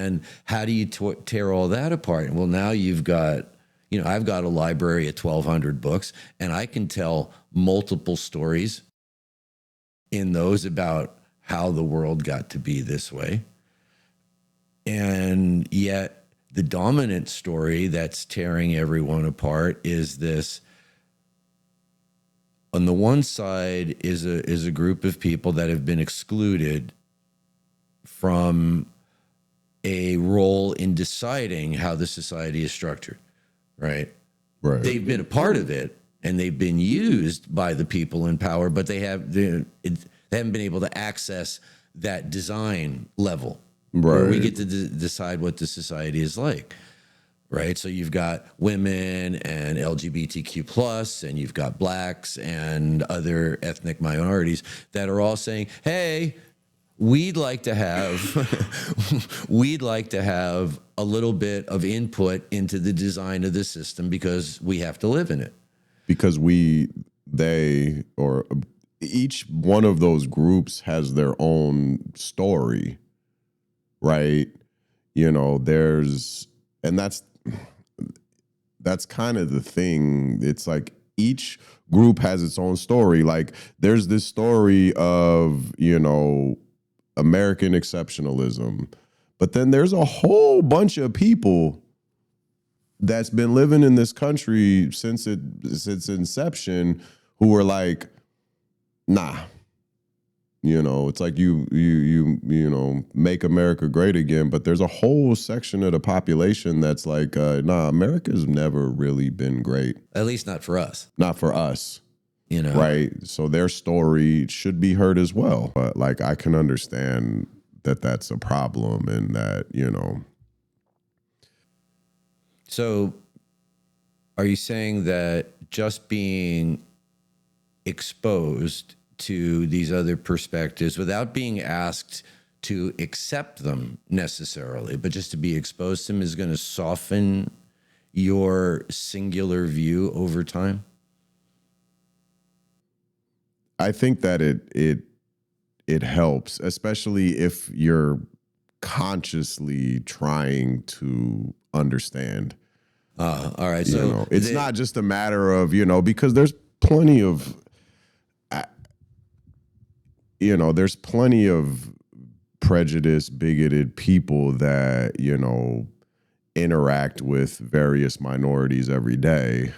And how do you tear all that apart? Well, now you've got, I've got a library of 1,200 books, and I can tell multiple stories in those about how the world got to be this way. And yet the dominant story that's tearing everyone apart is this. On the one side is a group of people that have been excluded from a role in deciding how the society is structured, right? Right. They've been a part of it, and they've been used by the people in power, but they haven't been able to access that design level where we get to decide what the society is like, right? So you've got women and LGBTQ plus, and you've got blacks and other ethnic minorities that are all saying, hey, we'd like to have a little bit of input into the design of the system because we have to live in it. Because each one of those groups has their own story, right? That's kind of the thing. It's like each group has its own story. Like there's this story of, American exceptionalism, but then there's a whole bunch of people that's been living in this country since its inception who were like, nah, it's like you make America great again, but there's a whole section of the population that's like, nah, America's never really been great. At least not for us. Not for us. Right. So their story should be heard as well. But like, I can understand that that's a problem and that, So are you saying that just being exposed to these other perspectives without being asked to accept them necessarily, but just to be exposed to them is going to soften your singular view over time? I think that it helps, especially if you're consciously trying to understand. All right. So it's not just a matter of, because there's plenty of, there's plenty of prejudiced, bigoted people that, interact with various minorities every day.